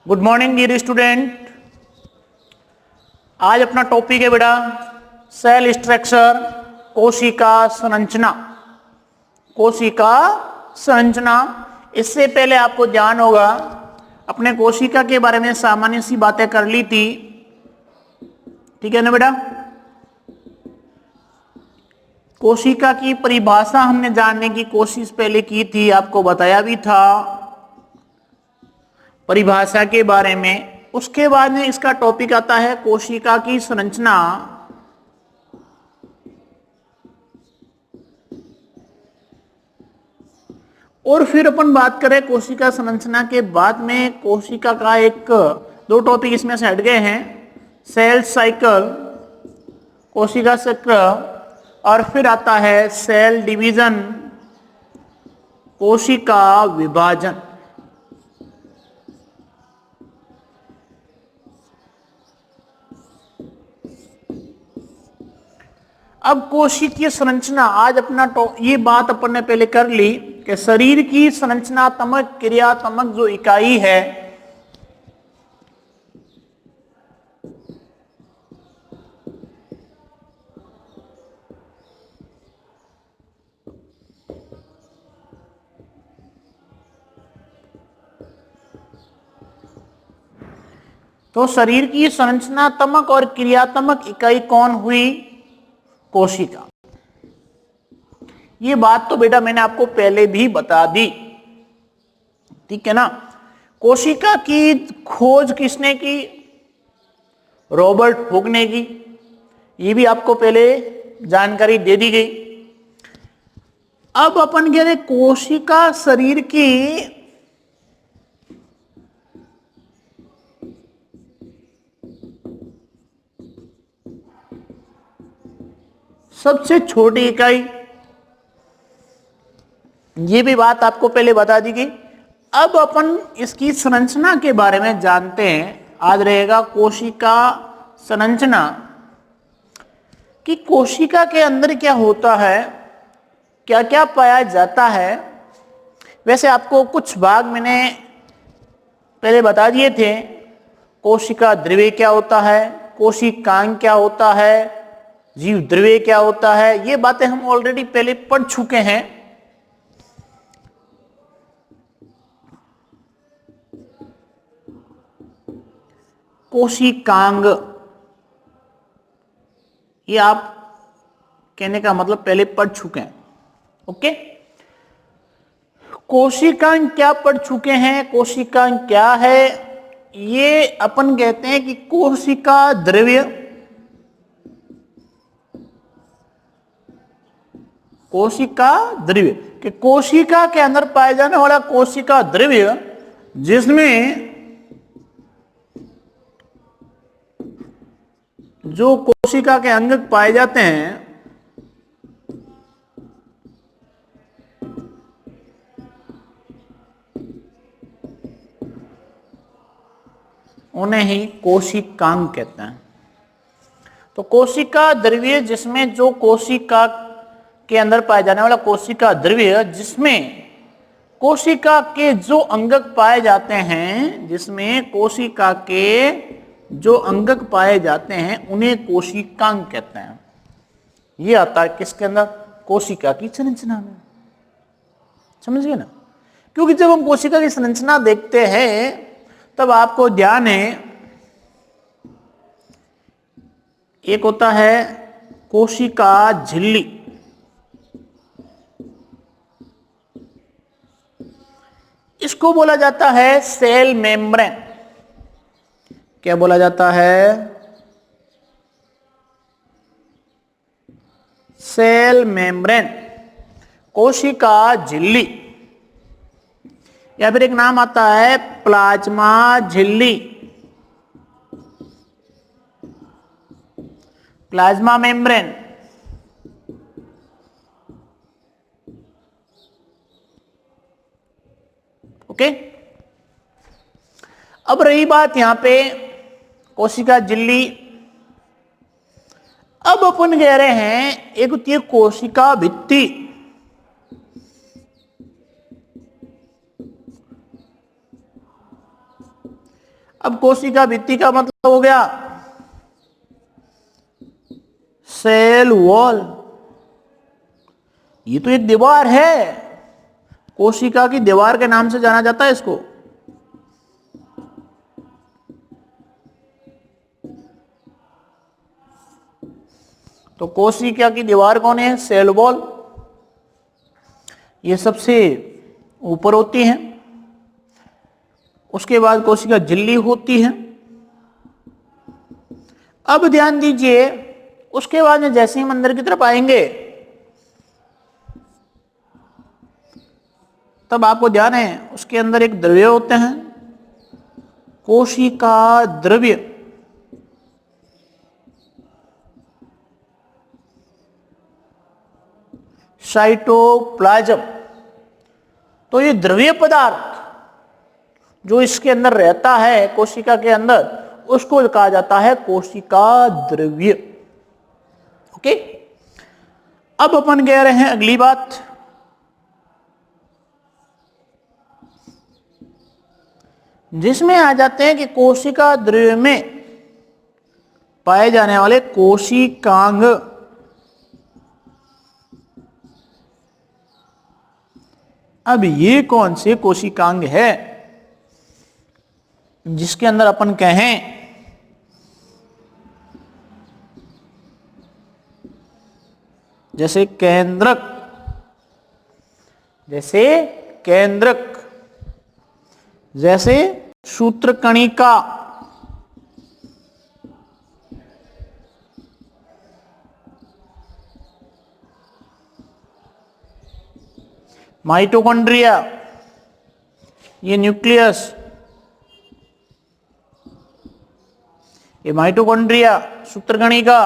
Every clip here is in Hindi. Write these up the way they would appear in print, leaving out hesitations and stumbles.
Good morning dear student. आज अपना टॉपिक है बेटा सेल स्ट्रक्चर, कोशिका संरचना। कोशिका संरचना, इससे पहले आपको ध्यान होगा अपने कोशिका के बारे में सामान्य सी बातें कर ली थी, ठीक है ना बेटा। कोशिका की परिभाषा हमने जानने की कोशिश पहले की थी, आपको बताया भी था परिभाषा के बारे में। उसके बाद में इसका टॉपिक आता है कोशिका की संरचना। और फिर अपन बात करें कोशिका संरचना के बाद में कोशिका का एक दो टॉपिक इसमें से हट गए हैं, सेल साइकिल, कोशिका चक्र, और फिर आता है सेल डिवीजन, कोशिका विभाजन। अब कोशिकीय संरचना, आज अपना ये बात अपन ने पहले कर ली कि शरीर की संरचनात्मक क्रियात्मक जो इकाई है तो शरीर की संरचनात्मक और क्रियात्मक इकाई कौन हुई? कोशिका। ये बात तो बेटा मैंने आपको पहले भी बता दी, ठीक है ना। कोशिका की खोज किसने की? रॉबर्ट हुक ने की। ये भी आपको पहले जानकारी दे दी गई। अब अपन कह रहे कोशिका शरीर की सबसे छोटी इकाई, ये भी बात आपको पहले बता दी गई। अब अपन इसकी संरचना के बारे में जानते हैं। आज रहेगा कोशिका संरचना कि कोशिका के अंदर क्या होता है, क्या क्या पाया जाता है। वैसे आपको कुछ भाग मैंने पहले बता दिए थे। कोशिका द्रव्य क्या होता है, कोशिकांग क्या होता है, जीव द्रव्य क्या होता है, ये बातें हम ऑलरेडी पहले पढ़ चुके हैं। कोशिकांग, ये आप कहने का मतलब पहले पढ़ चुके हैं, ओके। कोशिकांग क्या पढ़ चुके हैं? कोशिकांग क्या है? ये अपन कहते हैं कि कोशिका द्रव्य, कोशिका द्रव्य कि कोशिका के अंदर पाए जाने वाला कोशिका द्रव्य, जिसमें जो कोशिका के अंग पाए जाते हैं उन्हें ही कोशिकांग कहते हैं। तो कोशिका द्रव्य, जिसमें जो कोशिका के अंदर पाए जाने वाला कोशिका द्रव्य, जिसमें कोशिका के जो अंगक पाए जाते हैं, जिसमें कोशिका के जो अंगक पाए जाते हैं उन्हें कोशिकांग कहते हैं। ये आता है किसके अंदर? कोशिका की संरचना में। समझ गए ना। क्योंकि जब हम कोशिका की संरचना देखते हैं तब आपको ध्यान है, एक होता है कोशिका झिल्ली, इसको बोला जाता है सेल मेम्ब्रेन। क्या बोला जाता है? सेल मेम्ब्रेन, कोशिका झिल्ली, या फिर एक नाम आता है प्लाज्मा झिल्ली, प्लाज्मा मेम्ब्रेन। ओके। अब रही बात यहां पे कोशिका झिल्ली। अब अपन कह रहे हैं एक होती है कोशिका भित्ति। अब कोशिका भित्ति का मतलब हो गया सेल वॉल, ये तो एक दीवार है, कोशिका की दीवार के नाम से जाना जाता है इसको। तो कोशिका की दीवार कौन है? Cell wall. ये सबसे ऊपर होती है, उसके बाद कोशिका झिल्ली होती है। अब ध्यान दीजिए, उसके बाद में जैसे ही अंदर की तरफ आएंगे तब आपको ध्यान है उसके अंदर एक द्रव्य होते हैं, कोशिका द्रव्य। साइटोप्लाज्म। तो ये द्रव्य पदार्थ जो इसके अंदर रहता है कोशिका के अंदर, उसको कहा जाता है कोशिका द्रव्य। ओके, अब अपन कह रहे हैं अगली बात, जिसमें आ जाते हैं कि कोशिका द्रव्य में पाए जाने वाले कोशिकांग। अब ये कौन से कोशिकांग है जिसके अंदर अपन कहें जैसे केंद्रक, जैसे सूत्रकणिका, माइटोकॉन्ड्रिया, ये न्यूक्लियस, ये माइटोकॉन्ड्रिया, सूत्रकणिका।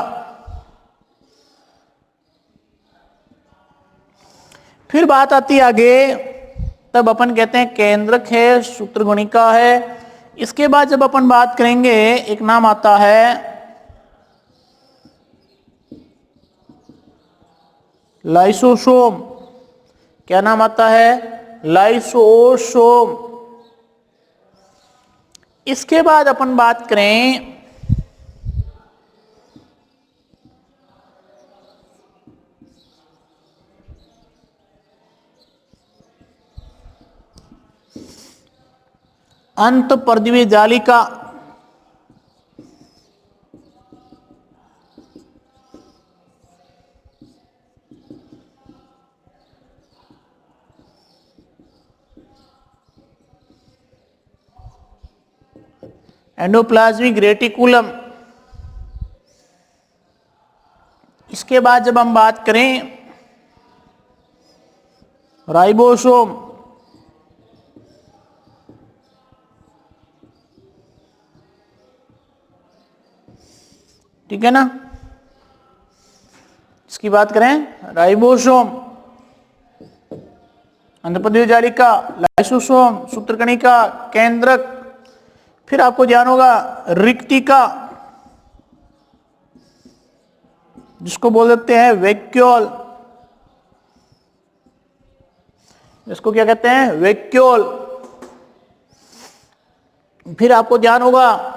फिर बात आती है आगे, तब अपन कहते हैं केंद्रक है, सूत्रकणिका है। इसके बाद जब अपन बात करेंगे, एक नाम आता है लाइसोसोम। क्या नाम आता है? लाइसोसोम। इसके बाद अपन बात करें अंतःपर्दीय जालिका। Endoplasmic reticulum. इसके बाद जब हम बात करें राइबोसोम, ठीक है ना, इसकी बात करें राइबोसोम, अंतःपर्दीय जालिका, लाइसोसोम, सूत्रकणिका, केंद्रक। फिर आपको ध्यान होगा रिक्तिका, जिसको बोल देते हैं वैक्यूल, इसको क्या कहते हैं? वैक्यूल। फिर आपको ध्यान होगा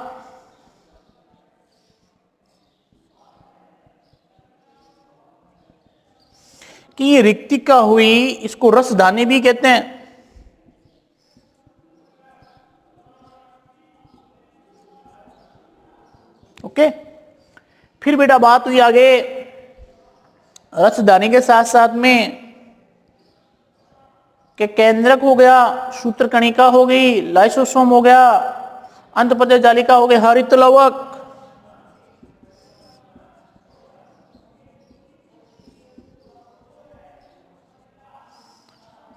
कि ये रिक्तिका हुई, इसको रसधानी भी कहते हैं। ओके, फिर बेटा बात हुई आगे रसधानी के साथ साथ में कि केंद्रक हो गया, सूत्रकणिका हो गई, लाइसोसोम हो गया, अंतःपर्दीय जालिका हो गई, हरित लवक,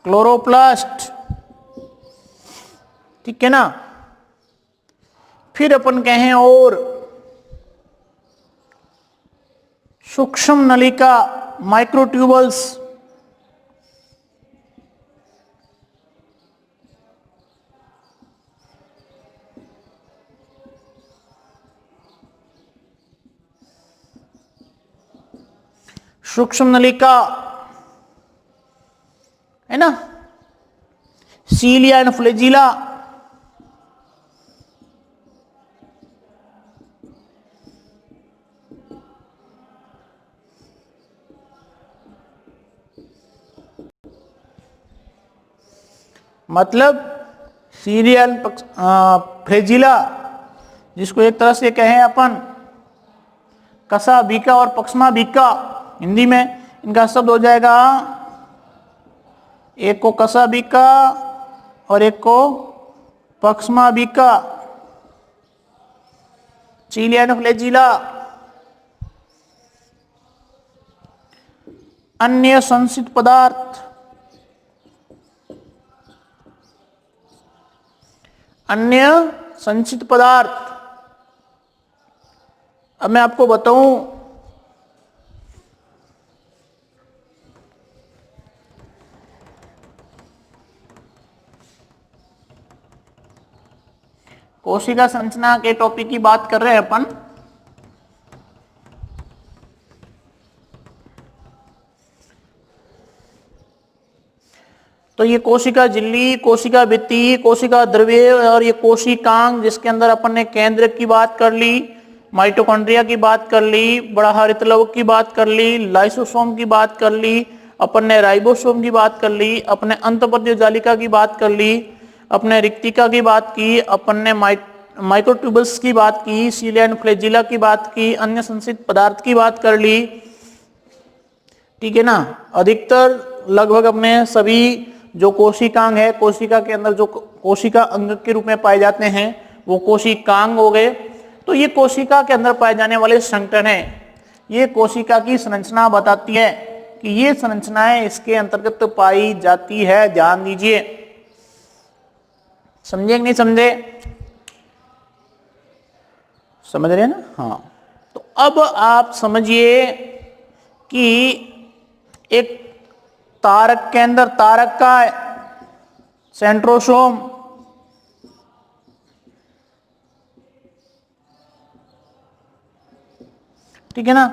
क्लोरोप्लास्ट, ठीक है ना। फिर अपन कहें और सूक्ष्म नलिका, माइक्रोट्यूबल्स, सूक्ष्म नलिका है ना, सीलिया एंड फ्लैजिला, मतलब सीरियल फ्रेजिला, जिसको एक तरह से कहें अपन कसा बीका और पक्ष्मा बीका, हिंदी में इनका शब्द हो जाएगा, एक को कसा बीका और एक को पक्ष्मा बीका, चिलियन फ्लैजिला। अन्य संचित पदार्थ, अन्य संचित पदार्थ, अब मैं आपको बताऊं, कोशिका संरचना के टॉपिक की बात कर रहे हैं अपन। तो ये कोशिका झिल्ली, कोशिका भित्ति, कोशिका द्रव्य और ये कोशिकांग, जिसके अंदर अपन ने केंद्रक की बात कर ली, माइटोकॉन्ड्रिया की बात कर ली, बड़ा हरितलवक की बात कर ली, लाइसोसोम की बात कर ली, अपन ने राइबोसोम की बात कर ली, अपने अंतःपद्य जालिका की बात कर ली, अपने रिक्तिका की बात की, अपन ने माइक्रोट्यूबल्स की बात की, सीलिया एंड फ्लैजिला की बात की, अन्य संचित पदार्थ की बात कर ली। ठीक है ना। अधिकतर लगभग अपने सभी जो कोशिकांग है, कोशिका के अंदर जो कोशिका अंग के रूप में पाए जाते हैं वो कोशिकांग हो गए। तो ये कोशिका के अंदर पाए जाने वाले संगठन है, ये कोशिका की संरचना बताती है कि ये संरचनाएं इसके अंतर्गत पाई जाती है। ध्यान दीजिए, समझे कि नहीं समझे? समझ रहे हैं ना? हाँ। तो अब आप समझिए कि एक तारक के अंदर, तारक का सेंट्रोसोम, ठीक है ना,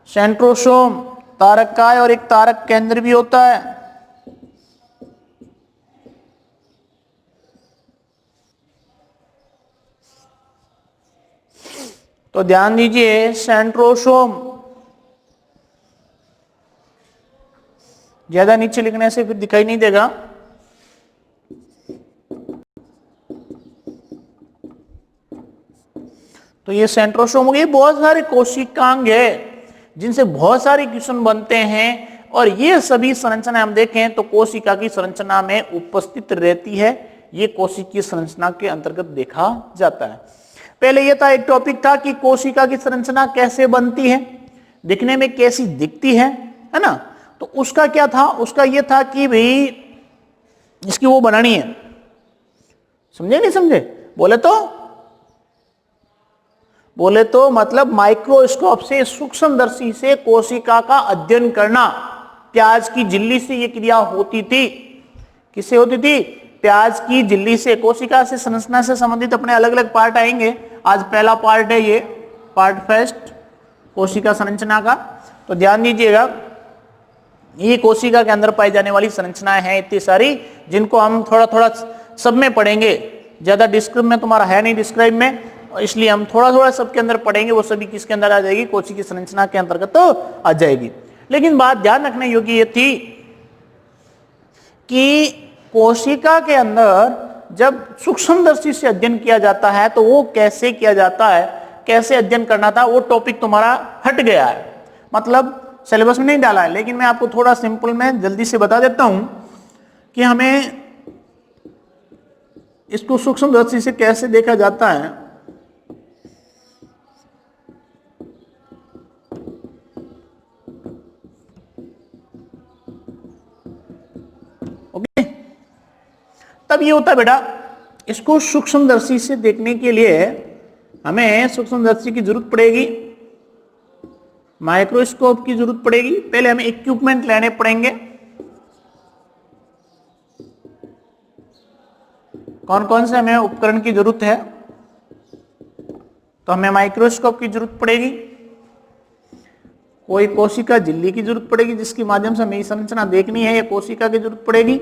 सेंट्रोसोम तारक का है और एक तारक केंद्र भी होता है। तो ध्यान दीजिए, सेंट्रोसोम, ज्यादा नीचे लिखने से फिर दिखाई नहीं देगा। तो ये सेंट्रोसोम हो गए, बहुत सारे कोशिकांग है जिनसे बहुत सारे क्वेश्चन बनते हैं और ये सभी संरचना हम देखें तो कोशिका की संरचना में उपस्थित रहती है। ये कोशिकीय संरचना के अंतर्गत देखा जाता है। पहले ये था, एक टॉपिक था कि कोशिका की संरचना कैसे बनती है, दिखने में कैसी दिखती है ना। तो उसका क्या था, उसका ये था कि भाई इसकी वो बनानी है। समझे नहीं समझे? बोले तो मतलब माइक्रोस्कोप से, सूक्ष्मदर्शी से कोशिका का अध्ययन करना। प्याज की झिल्ली से ये क्रिया होती थी। किससे होती थी? प्याज की झिल्ली से। कोशिका से संरचना से संबंधित अपने अलग अलग पार्ट आएंगे। आज पहला पार्ट है ये पार्ट फर्स्ट, कोशिका संरचना का। तो ध्यान दीजिएगा, ये कोशिका के अंदर पाई जाने वाली संरचनाएं हैं इतनी सारी, जिनको हम थोड़ा थोड़ा सब में पढ़ेंगे। ज्यादा डिस्क्रिप में तुम्हारा है नहीं, डिस्क्राइब में, इसलिए हम थोड़ा थोड़ा सबके अंदर पढ़ेंगे। वो सभी किसके अंदर आ जाएगी? कोशिका संरचना के अंतर्गत तो आ जाएगी। लेकिन बात ध्यान रखने योग्य ये थी कि कोशिका के अंदर जब सूक्ष्मदर्शी से अध्ययन किया जाता है तो वो कैसे किया जाता है, कैसे अध्ययन करना था, वो टॉपिक तुम्हारा हट गया है, मतलब सिलेबस में नहीं डाला है। लेकिन मैं आपको थोड़ा सिंपल में जल्दी से बता देता हूं कि हमें इसको सूक्ष्मदर्शी से कैसे देखा जाता है। ओके, तब ये होता है बेटा, इसको सूक्ष्मदर्शी से देखने के लिए हमें सूक्ष्मदर्शी की जरूरत पड़ेगी, माइक्रोस्कोप की जरूरत पड़ेगी। पहले हमें इक्विपमेंट लेने पड़ेंगे। कौन कौन से हमें उपकरण की जरूरत है? तो हमें माइक्रोस्कोप की जरूरत पड़ेगी, कोई कोशिका झिल्ली की जरूरत पड़ेगी जिसके माध्यम से हमें संरचना देखनी है, या कोशिका की जरूरत पड़ेगी।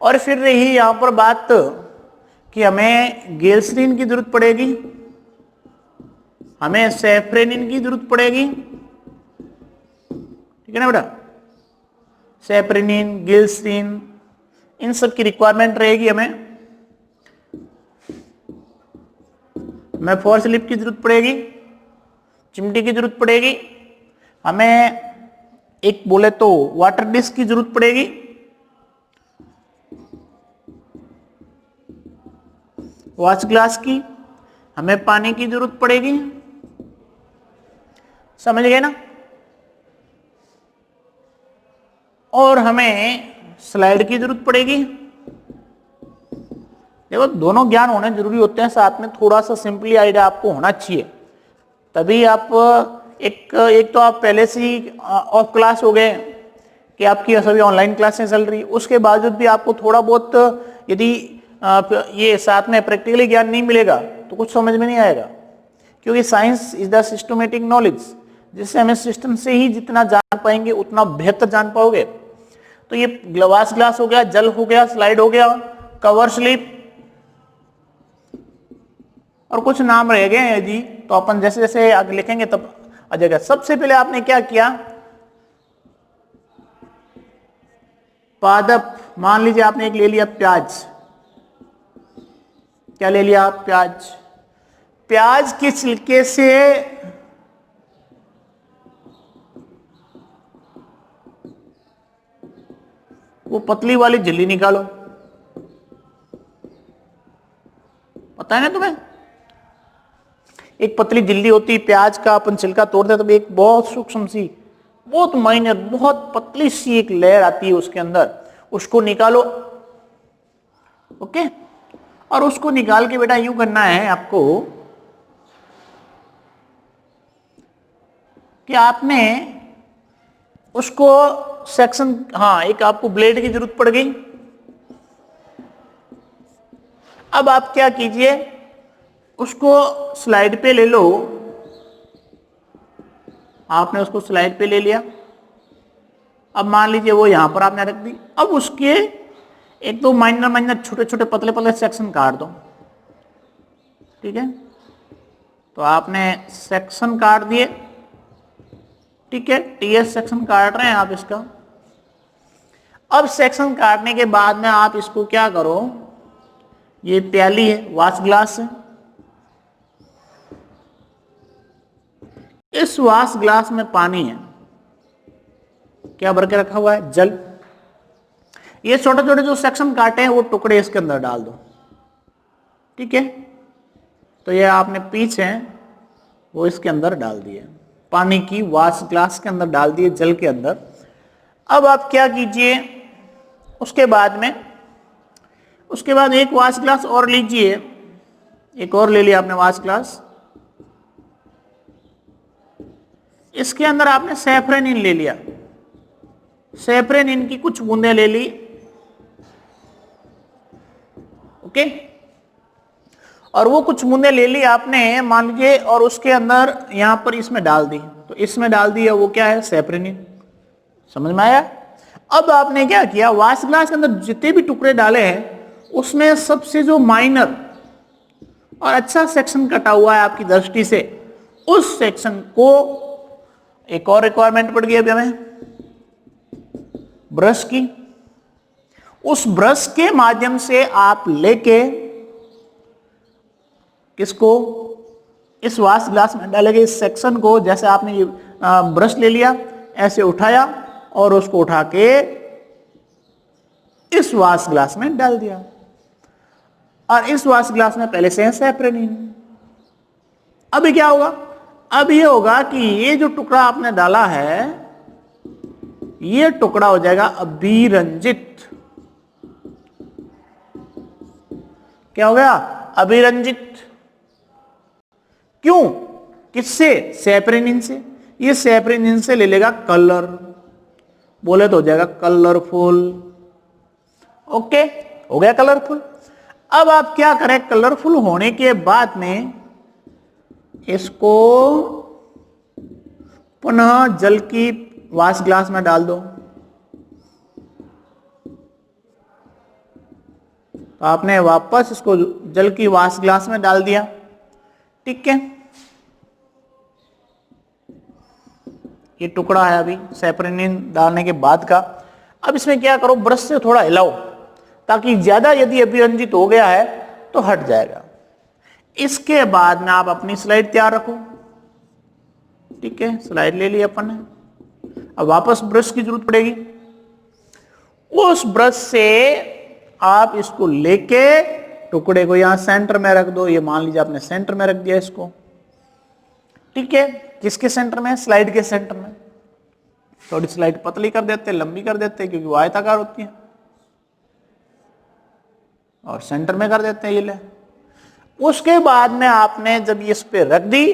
और फिर रही यहां पर बात कि हमें ग्लिसरीन की जरूरत पड़ेगी, हमें सेफ्रेनिन की जरूरत पड़ेगी। ठीक है ना बेटा? सेफ्रेनिन, ग्लिसरीन, इन सब की रिक्वायरमेंट रहेगी हमें फोर स्लिप की जरूरत पड़ेगी, चिमटी की जरूरत पड़ेगी, हमें एक बोले तो वाटर डिस्क की जरूरत पड़ेगी, वॉच ग्लास की, हमें पानी की जरूरत पड़ेगी। समझ गए ना? और हमें स्लाइड की जरूरत पड़ेगी। देखो दोनों ज्ञान होने जरूरी होते हैं, साथ में थोड़ा सा सिंपली आइडिया आपको होना चाहिए, तभी आप एक तो आप पहले से ही ऑफ क्लास हो गए कि आपकी सभी ऑनलाइन क्लासें चल रही, उसके बावजूद भी आपको थोड़ा बहुत यदि ये साथ में प्रैक्टिकली ज्ञान नहीं मिलेगा तो कुछ समझ में नहीं आएगा, क्योंकि science is the systematic knowledge, जिससे हमें सिस्टम से ही जितना जान पाएंगे उतना बेहतर जान पाओगे। तो ये ग्लास ग्लास हो गया, जल हो गया, स्लाइड हो गया, कवर स्लिप, और कुछ नाम रह गए हैं जी, तो अपन जैसे जैसे आगे लिखेंगे तब आ जाएगा। सबसे पहले आपने क्या किया, पादप, मान लीजिए आपने एक ले लिया प्याज, क्या ले लिया, प्याज। प्याज के छिलके से वो पतली वाली झिल्ली निकालो, पता है ना तुम्हें? एक पतली झिल्ली होती है प्याज का, अपन छिलका तोड़ते हैं तो एक बहुत सूक्ष्म सी, बहुत माइनर, बहुत पतली सी एक लेयर आती है उसके अंदर, उसको निकालो। ओके, और उसको निकाल के बेटा यूं करना है आपको कि आपने उसको सेक्शन, हाँ एक आपको ब्लेड की जरूरत पड़ गई। अब आप क्या कीजिए, उसको स्लाइड पे ले लो, आपने उसको स्लाइड पे ले लिया। अब मान लीजिए वो यहां पर आपने रख दी, अब उसके एक दो माइनर माइनर छोटे छोटे पतले पतले सेक्शन काट दो, ठीक है? तो आपने सेक्शन काट दिए, ठीक है, टीएस सेक्शन काट रहे हैं आप इसका। अब सेक्शन काटने के बाद में आप इसको क्या करो, ये प्याली है, वॉच ग्लास है, इस वॉच ग्लास में पानी है, क्या भर के रखा हुआ है, जल। ये छोटे छोटे जो सेक्शन काटे हैं वो टुकड़े इसके अंदर डाल दो, ठीक है? तो ये आपने पीस है वो इसके अंदर डाल दिए, पानी की वॉच ग्लास के अंदर डाल दिए, जल के अंदर। अब आप क्या कीजिए, उसके बाद एक वॉच ग्लास और लीजिए, एक और ले लिया आपने वॉच ग्लास, इसके अंदर आपने सैफरनिन ले लिया, सैफरनिन की कुछ बूंदें ले ली, ओके? और वो कुछ बूंदें ले ली आपने, मान लीजिए, और उसके अंदर यहां पर इसमें डाल दी, तो इसमें डाल दिया वो क्या है, सैफरनिन। समझ में आया? अब आपने क्या किया, वॉच ग्लास के अंदर जितने भी टुकड़े डाले हैं उसमें सबसे जो माइनर और अच्छा सेक्शन कटा हुआ है आपकी दृष्टि से, उस सेक्शन को, एक और रिक्वायरमेंट पड़ गई अभी हमें ब्रश की, उस ब्रश के माध्यम से आप लेके किसको, इस वॉच ग्लास में डालेंगे, इस सेक्शन को, जैसे आपने ये ब्रश ले लिया, ऐसे उठाया और उसको उठा के इस वॉच ग्लास में डाल दिया, और इस वॉच ग्लास में पहले से है सैफरनिन। अभी क्या होगा, अब ये होगा कि ये जो टुकड़ा आपने डाला है, ये टुकड़ा हो जाएगा अभिरंजित। क्या हो गया, अभिरंजित। क्यों, किससे, सैफरनिन से। ये सैफरनिन से ले लेगा कलर, बोले तो हो जाएगा कलरफुल। ओके, हो गया कलरफुल। अब आप क्या करें, कलरफुल होने के बाद में इसको पुनः जल की वॉच ग्लास में डाल दो। तो आपने वापस इसको जल की वॉच ग्लास में डाल दिया, ठीक है? ये टुकड़ा है अभी सैफरनिन डालने के बाद का। अब इसमें क्या करो, ब्रश से थोड़ा हिलाओ, ताकि ज्यादा यदि अभिरंजित हो गया है तो हट जाएगा। इसके बाद में आप अपनी स्लाइड तैयार रखो। ठीक है, स्लाइड ले ली अपन ने। अब वापस ब्रश की जरूरत पड़ेगी। उस ब्रश से आप इसको लेके टुकड़े को यहां सेंटर में रख दो। ये मान लीजिए आपने सेंटर में रख दिया इसको। ठीक है, किसके सेंटर में? स्लाइड के सेंटर में। थोड़ी स्लाइड पतली कर देते हैं, लंबी कर देते हैं, क्योंकि वो आयताकार होती है, और सेंटर में कर देते हैं। ये ले, उसके बाद में आपने जब ये इस पे रख दी,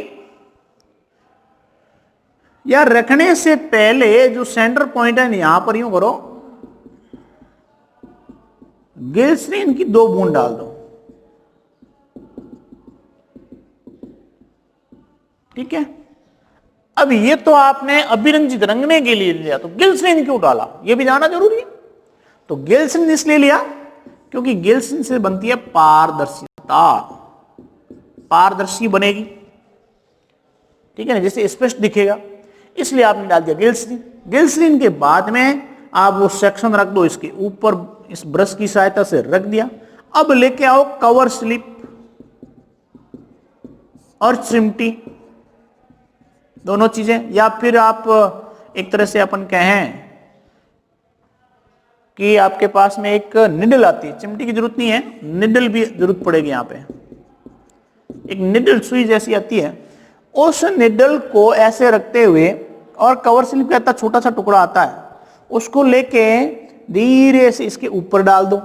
या रखने से पहले जो सेंटर पॉइंट है यहां पर यूं करो, ग्लिसरीन की 2 बूंद डाल दो। ठीक है, अब ये तो आपने अभिरंजित रंगने के लिए लिया, तो ग्लिसरीन क्यों डाला ये भी जानना जरूरी है। तो ग्लिसरीन इसलिए लिया क्योंकि ग्लिसरीन से बनती है पारदर्शिता, पारदर्शी बनेगी। ठीक है ना, जैसे स्पष्ट दिखेगा, इसलिए आपने डाल दिया ग्लिसरीन। ग्लिसरीन के बाद में आप वो सेक्शन रख दो इसके ऊपर, इस ब्रश की सहायता से रख दिया। अब लेके आओ कवर स्लिप और चिमटी, दोनों चीजें। या फिर आप एक तरह से अपन कहें कि आपके पास में एक निडल आती है, चिमटी की जरूरत नहीं है, निडल भी जरूरत पड़ेगी। यहां पे एक निडल सुई जैसी आती है, उस निडल को ऐसे रखते हुए, और कवर स्लिप का इतना छोटा सा टुकड़ा आता है, उसको लेके धीरे से इसके ऊपर डाल दो।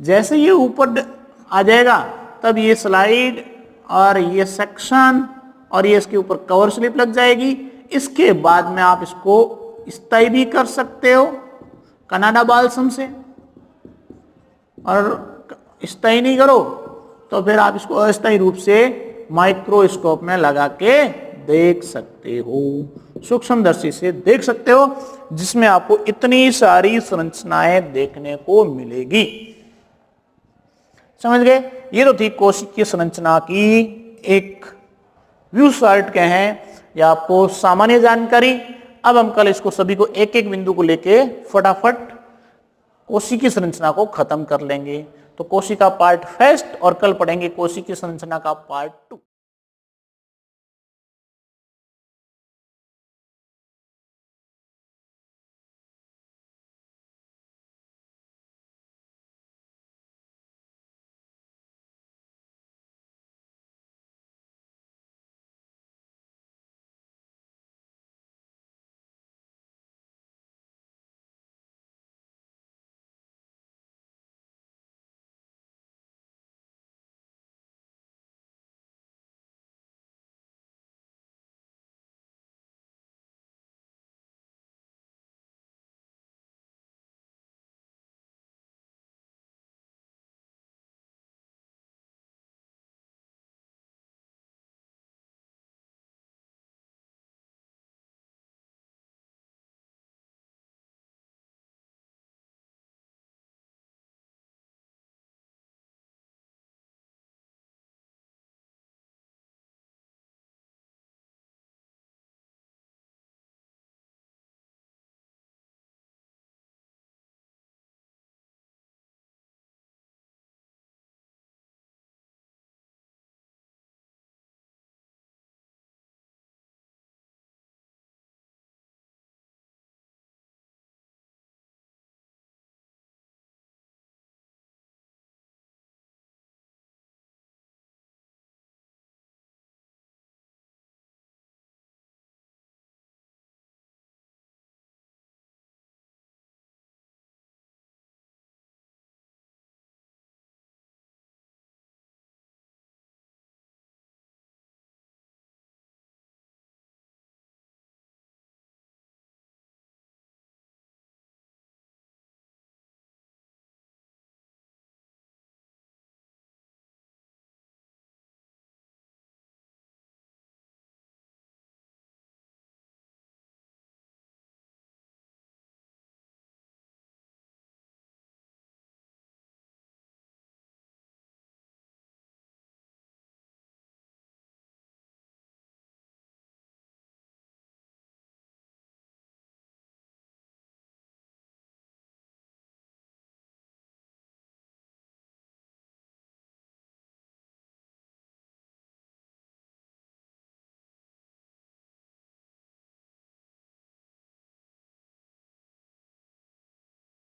जैसे ये ऊपर आ जाएगा तब ये स्लाइड और ये सेक्शन और ये इसके ऊपर कवर स्लिप लग जाएगी। इसके बाद में आप इसको स्थायी भी कर सकते हो कनाडा बाल्सम से, और स्थायी नहीं करो तो फिर आप इसको अस्थायी रूप से माइक्रोस्कोप में लगा के देख सकते हो, सूक्ष्मदर्शी से देख सकते हो, जिसमें आपको इतनी सारी संरचनाएं देखने को मिलेगी। समझ गए? ये तो थी कोशिकीय संरचना की एक व्यू चार्ट कहें या आपको सामान्य जानकारी। अब हम कल इसको सभी को एक एक बिंदु को लेके फटाफट कोशिकीय संरचना को खत्म कर लेंगे। तो कोशिका पार्ट फर्स्ट, और कल पढ़ेंगे कोशिकीय संरचना का पार्ट 2।